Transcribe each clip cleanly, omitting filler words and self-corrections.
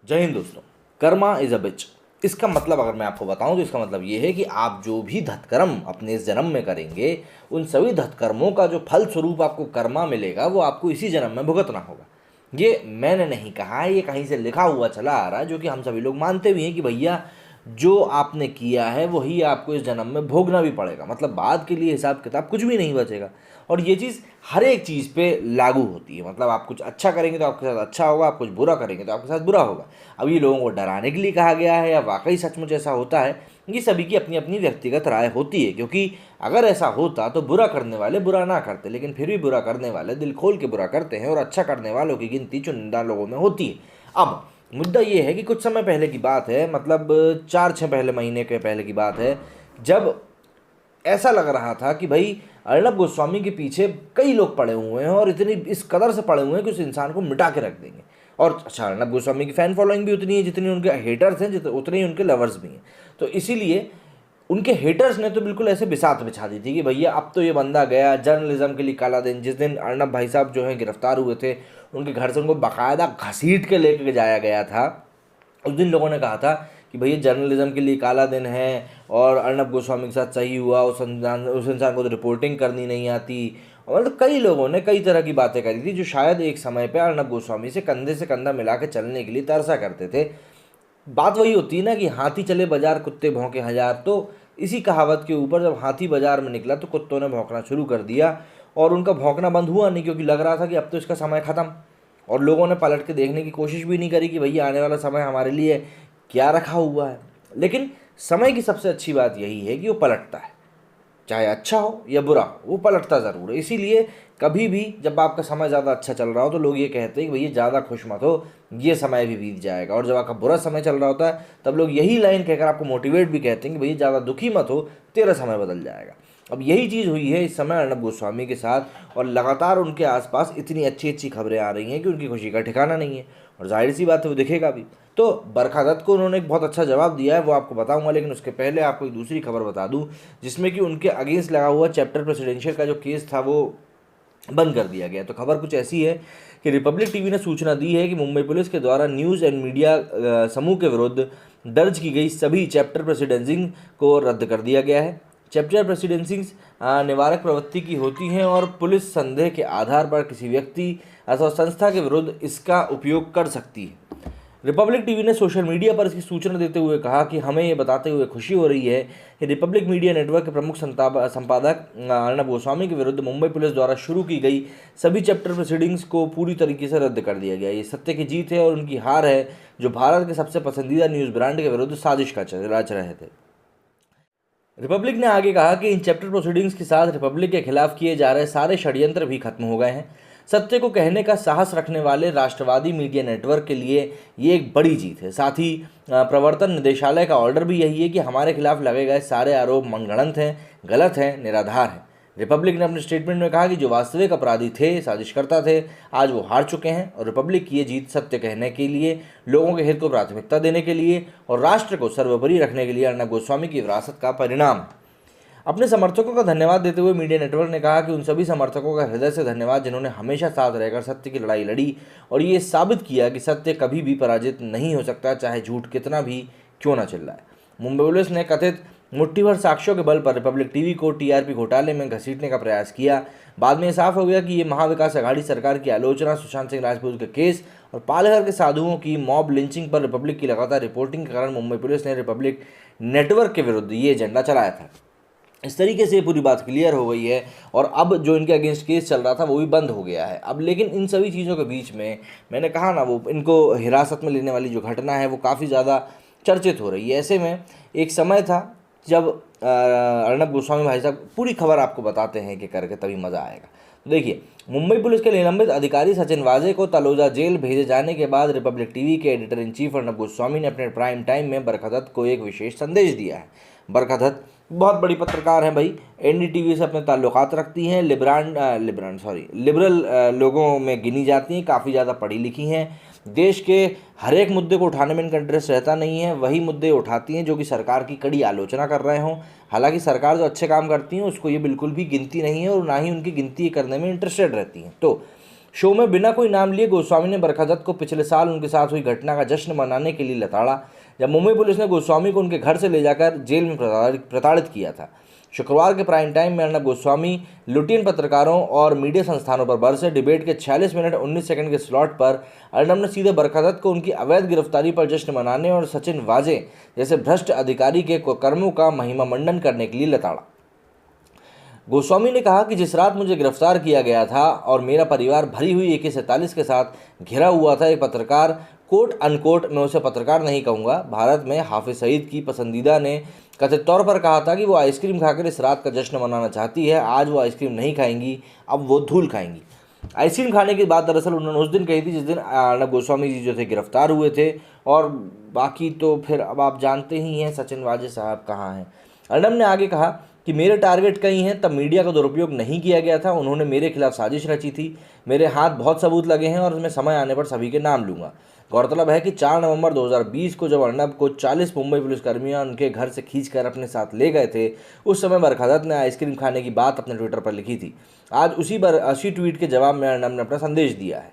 जय हिंद दोस्तों। Karma is a बिच। इसका मतलब अगर मैं आपको बताऊं तो इसका मतलब ये है कि आप जो भी धत्कर्म अपने इस जन्म में करेंगे, उन सभी धत्कर्मों का जो फल स्वरूप आपको कर्मा मिलेगा वो आपको इसी जन्म में भुगतना होगा। ये मैंने नहीं कहा है, ये कहीं से लिखा हुआ चला आ रहा है, जो कि हम सभी लोग मानते भी हैं कि भैया जो आपने किया है वही आपको इस जन्म में भोगना भी पड़ेगा। मतलब बाद के लिए हिसाब किताब कुछ भी नहीं बचेगा। और ये चीज़ हर एक चीज़ पे लागू होती है। मतलब आप कुछ अच्छा करेंगे तो आपके साथ अच्छा होगा, आप कुछ बुरा करेंगे तो आपके साथ बुरा होगा। अब ये लोगों को डराने के लिए कहा गया है या वाकई सचमुच ऐसा होता है, ये सभी की अपनी अपनी व्यक्तिगत राय होती है। क्योंकि अगर ऐसा होता तो बुरा करने वाले बुरा ना करते, लेकिन फिर भी बुरा करने वाले दिल खोल के बुरा करते हैं और अच्छा करने वालों की गिनती चुनिंदा लोगों में होती है। अब मुद्दा ये है कि कुछ समय पहले की बात है, मतलब 4-6 पहले महीने के पहले की बात है, जब ऐसा लग रहा था कि भाई अर्णब गोस्वामी के पीछे कई लोग पड़े हुए हैं और इतनी इस कदर से पड़े हुए हैं कि उस इंसान को मिटा के रख देंगे। और अच्छा, अर्णब गोस्वामी की फ़ैन फॉलोइंग भी उतनी है जितनी उनके हेटर्स हैं, उतने ही उनके लवर्स भी हैं। तो इसीलिए उनके हेटर्स ने तो बिल्कुल ऐसे बिसात बिछा दी थी कि भैया अब तो ये बंदा गया जर्नलिज्म के लिए काला दिन। जिस दिन अर्णब भाई साहब जो है गिरफ्तार हुए थे, उनके घर से उनको बाकायदा घसीट के लेके जाया गया था। उस दिन लोगों ने कहा था कि भैया जर्नलिज्म के लिए काला दिन है और अर्णब गोस्वामी के साथ सही हुआ, उस इंसान को तो रिपोर्टिंग करनी नहीं आती। और मतलब कई लोगों ने कई तरह की बातें करी थी, जो शायद एक समय पे अर्णब गोस्वामी से कंधा मिला के चलने के लिए तरसा करते थे। बात वही होती है ना कि हाथी चले बाजार कुत्ते भौंके हजार। तो इसी कहावत के ऊपर जब हाथी बाजार में निकला तो कुत्तों ने भौंकना शुरू कर दिया। और उनका भौंकना बंद हुआ नहीं, क्योंकि लग रहा था कि अब तो इसका समय ख़त्म। और लोगों ने पलट के देखने की कोशिश भी नहीं करी कि भैया आने वाला समय हमारे लिए क्या रखा हुआ है। लेकिन समय की सबसे अच्छी बात यही है कि वो पलटता है, चाहे अच्छा हो या बुरा हो, वो पलटता ज़रूर है। इसीलिए कभी भी जब आपका समय ज़्यादा अच्छा चल रहा हो तो लोग ये कहते हैं कि भैया ज़्यादा खुश मत हो, ये समय भी बीत जाएगा। और जब आपका बुरा समय चल रहा होता है तब लोग यही लाइन कहकर आपको मोटिवेट भी कहते हैं कि भैया ज़्यादा दुखी मत हो, तेरा समय बदल जाएगा। अब यही चीज़ हुई है इस समय अर्णब गोस्वामी के साथ, और लगातार उनके आसपास इतनी अच्छी अच्छी खबरें आ रही हैं कि उनकी खुशी का ठिकाना नहीं है। और जाहिर सी बात है वो दिखेगा भी। तो बरखा दत्त को उन्होंने एक बहुत अच्छा जवाब दिया है, वो आपको बताऊंगा। लेकिन उसके पहले आपको एक दूसरी खबर बता दूं, जिसमें कि उनके अगेंस्ट लगा हुआ चैप्टर प्रेसिडेंशियल का जो केस था वो बंद कर दिया गया। तो खबर कुछ ऐसी है कि रिपब्लिक टीवी ने सूचना दी है कि मुंबई पुलिस के द्वारा न्यूज़ एंड मीडिया समूह के विरुद्ध दर्ज की गई सभी चैप्टर प्रेसिडेंसिंग को रद्द कर दिया गया है। चैप्टर प्रेसिडेंसिंग्स निवारक प्रवृत्ति की होती हैं और पुलिस संदेह के आधार पर किसी व्यक्ति अथवा संस्था के विरुद्ध इसका उपयोग कर सकती है। रिपब्लिक टीवी ने सोशल मीडिया पर इसकी सूचना देते हुए कहा कि हमें ये बताते हुए खुशी हो रही है कि रिपब्लिक मीडिया नेटवर्क के प्रमुख संपादक अर्णब गोस्वामी के विरुद्ध मुंबई पुलिस द्वारा शुरू की गई सभी चैप्टर प्रोसीडिंग्स को पूरी तरीके से रद्द कर दिया गया। ये सत्य की जीत है और उनकी हार है, जो भारत के सबसे पसंदीदा न्यूज़ ब्रांड के विरुद्ध साजिश का रच रहे थे। रिपब्लिक ने आगे कहा कि इन चैप्टर प्रोसीडिंग्स के साथ रिपब्लिक के खिलाफ किए जा रहे सारे षड्यंत्र भी खत्म हो गए हैं। सत्य को कहने का साहस रखने वाले राष्ट्रवादी मीडिया नेटवर्क के लिए ये एक बड़ी जीत है। साथ ही प्रवर्तन निदेशालय का ऑर्डर भी यही है कि हमारे खिलाफ लगे गए सारे आरोप मनगढ़ंत हैं, गलत हैं, निराधार हैं। रिपब्लिक ने अपने स्टेटमेंट में कहा कि जो वास्तविक अपराधी थे, साजिशकर्ता थे, आज वो हार चुके हैं। और रिपब्लिक की ये जीत सत्य कहने के लिए, लोगों के हित को प्राथमिकता देने के लिए और राष्ट्र को सर्वोपरि रखने के लिए अर्णब गोस्वामी की विरासत का परिणाम है। अपने समर्थकों का धन्यवाद देते हुए मीडिया नेटवर्क ने कहा कि उन सभी समर्थकों का हृदय से धन्यवाद जिन्होंने हमेशा साथ रहकर सत्य की लड़ाई लड़ी और ये साबित किया कि सत्य कभी भी पराजित नहीं हो सकता, चाहे झूठ कितना भी क्यों ना चिल्लाए। मुंबई पुलिस ने कथित मुट्ठीभर साक्ष्यों के बल पर रिपब्लिक टीवी को टीआरपी घोटाले में घसीटने का प्रयास किया। बाद में साफ हो गया कि ये महाविकास अघाड़ी सरकार की आलोचना, सुशांत सिंह राजपूत के केस और पालघर के साधुओं की मॉब लिंचिंग पर रिपब्लिक की लगातार रिपोर्टिंग के कारण मुंबई पुलिस ने रिपब्लिक नेटवर्क के विरुद्ध ये एजेंडा चलाया था। इस तरीके से पूरी बात क्लियर हो गई है और अब जो इनके अगेंस्ट केस चल रहा था वो भी बंद हो गया है। अब लेकिन इन सभी चीज़ों के बीच में मैंने कहा ना, वो इनको हिरासत में लेने वाली जो घटना है वो काफ़ी ज़्यादा चर्चित हो रही है। ऐसे में एक समय था जब अर्णब गोस्वामी भाई साहब, पूरी खबर आपको बताते हैं कि करके तभी मज़ा आएगा। तो देखिए, मुंबई पुलिस के निलंबित अधिकारी सचिन वाजे को तलोजा जेल भेजे जाने के बाद रिपब्लिक टीवी के editor in chief Arnab Goswami ने अपने प्राइम टाइम में बरखा दत्त को एक विशेष संदेश दिया है। बरखा दत्त बहुत बड़ी पत्रकार हैं भाई, एनडीटीवी से अपने ताल्लुकात रखती हैं, लिबरल लोगों में गिनी जाती हैं, काफ़ी ज़्यादा पढ़ी लिखी हैं। देश के हर एक मुद्दे को उठाने में इनका इंटरेस्ट रहता नहीं है, वही मुद्दे उठाती हैं जो कि सरकार की कड़ी आलोचना कर रहे हों। हालांकि सरकार जो अच्छे काम करती हैं उसको ये बिल्कुल भी गिनती नहीं है और ना ही उनकी गिनती करने में इंटरेस्टेड रहती हैं। तो शो में बिना कोई नाम लिए गोस्वामी ने बरखा दत्त को पिछले साल उनके साथ हुई घटना का जश्न मनाने के लिए लताड़ा, जब मुंबई पुलिस ने गोस्वामी को उनके घर से ले जाकर जेल में प्रताड़ित किया था। शुक्रवार के प्राइम टाइम में अर्नब गोस्वामी लुटियन पत्रकारों और मीडिया संस्थानों पर बरसे। डिबेट के 46 मिनट 19 सेकंड के स्लॉट पर अर्नब ने सीधे बरखा दत्त को उनकी अवैध गिरफ्तारी पर जश्न मनाने और सचिन वाजे जैसे भ्रष्ट अधिकारी के कर्मों का महिमा मंडन करने के लिए लताड़ा। गोस्वामी ने कहा कि जिस रात मुझे गिरफ्तार किया गया था और मेरा परिवार भरी हुई AK-47 के साथ घिरा हुआ था, एक पत्रकार, कोट अनकोट, मैं उसे पत्रकार नहीं कहूँगा, भारत में हाफिज सईद की पसंदीदा ने कथित तौर पर कहा था कि वो आइसक्रीम खाकर इस रात का जश्न मनाना चाहती है। आज वो आइसक्रीम नहीं खाएंगी, अब वो धूल खाएंगी। आइसक्रीम खाने की बात दरअसल उन्होंने उस दिन कही थी जिस दिन अर्नब गोस्वामी जी जो थे गिरफ्तार हुए थे, और बाकी तो फिर अब आप जानते ही हैं सचिन वाजे साहब कहाँ हैं। अर्नब ने आगे कहा कि मेरे टारगेट कई हैं, तब मीडिया का दुरुपयोग नहीं किया गया था। उन्होंने मेरे खिलाफ साजिश रची थी। मेरे हाथ बहुत सबूत लगे हैं और मैं समय आने पर सभी के नाम लूँगा। गौरतलब है कि 4 नवंबर 2020 को जब अर्नब को 40 मुंबई पुलिसकर्मियों उनके घर से खींचकर अपने साथ ले गए थे, उस समय बरखा दत्त ने आइसक्रीम खाने की बात अपने ट्विटर पर लिखी थी। आज उसी ट्वीट के जवाब में अर्नब ने अपना संदेश दिया है।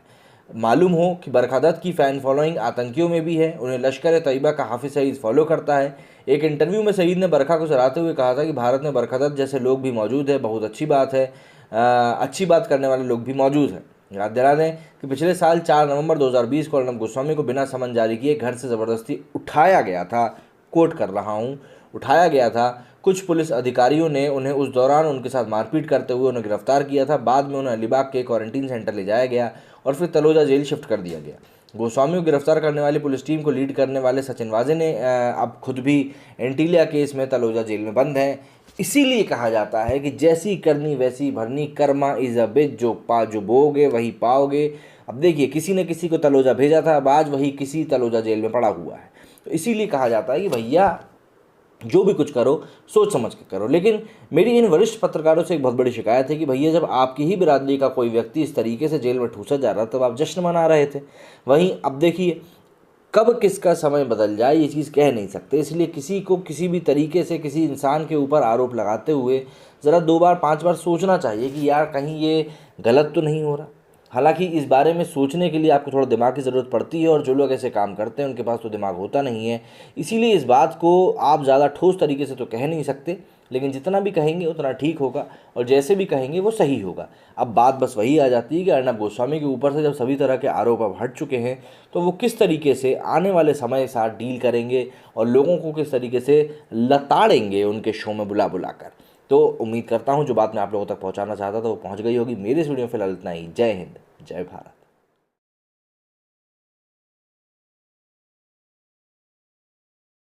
मालूम हो कि बरखा दत्त की फ़ैन फॉलोइंग आतंकियों में भी है। उन्हें लश्कर-ए-तैयबा का हाफिज सईद फॉलो करता है। एक इंटरव्यू में सईद ने बरखा को सराहते हुए कहा था कि भारत में बरखा दत्त जैसे लोग भी मौजूद है, बहुत अच्छी बात है। अच्छी बात करने वाले लोग भी मौजूद हैं। याद दिला दें कि पिछले साल 4 नवंबर 2020 को अर्नब गोस्वामी को बिना समन जारी किए घर से ज़बरदस्ती उठाया गया था। कोट कर रहा हूँ, उठाया गया था। कुछ पुलिस अधिकारियों ने उन्हें उस दौरान उनके साथ मारपीट करते हुए उन्हें गिरफ्तार किया था। बाद में उन्हें अलीबाग के क्वारंटीन सेंटर ले जाया गया और फिर तलोजा जेल शिफ्ट कर दिया गया। गोस्वामी को गिरफ्तार करने वाली पुलिस टीम को लीड करने वाले सचिन वाजे ने अब खुद भी एंटीलिया केस में तलोजा जेल में बंद हैं। इसीलिए कहा जाता है कि जैसी करनी वैसी भरनी, कर्मा इज़ अ बिच, जो बोओगे वही पाओगे। अब देखिए, किसी ने किसी को तलोजा भेजा था, अब आज वही किसी तलोजा जेल में पड़ा हुआ है। तो इसीलिए कहा जाता है कि भैया जो भी कुछ करो सोच समझ के करो। लेकिन मेरी इन वरिष्ठ पत्रकारों से एक बहुत बड़ी शिकायत है कि भैया जब आपकी ही बिरादरी का कोई व्यक्ति इस तरीके से जेल में ठूसा जा रहा तब आप जश्न मना रहे थे। वहीं अब देखिए, कब किसका समय बदल जाए ये चीज़ कह नहीं सकते। इसलिए किसी को किसी भी तरीके से किसी इंसान के ऊपर आरोप लगाते हुए ज़रा 2 बार 5 बार सोचना चाहिए कि यार कहीं ये गलत तो नहीं हो रहा। हालांकि इस बारे में सोचने के लिए आपको थोड़ा दिमाग की ज़रूरत पड़ती है, और जो लोग ऐसे काम करते हैं उनके पास तो दिमाग होता नहीं है। इसीलिए इस बात को आप ज़्यादा ठोस तरीके से तो कह नहीं सकते, लेकिन जितना भी कहेंगे उतना ठीक होगा, और जैसे भी कहेंगे वो सही होगा। अब बात बस वही आ जाती है कि अर्नब गोस्वामी के ऊपर से जब सभी तरह के आरोप अब हट चुके हैं तो वो किस तरीके से आने वाले समय के साथ डील करेंगे और लोगों को किस तरीके से लताड़ेंगे उनके शो में बुला कर। तो उम्मीद करता हूँ जो बात मैं आप लोगों तक पहुँचाना चाहता था वो पहुँच गई होगी। मेरे इस वीडियो में फिलहाल इतना ही। जय हिंद, जय भारत।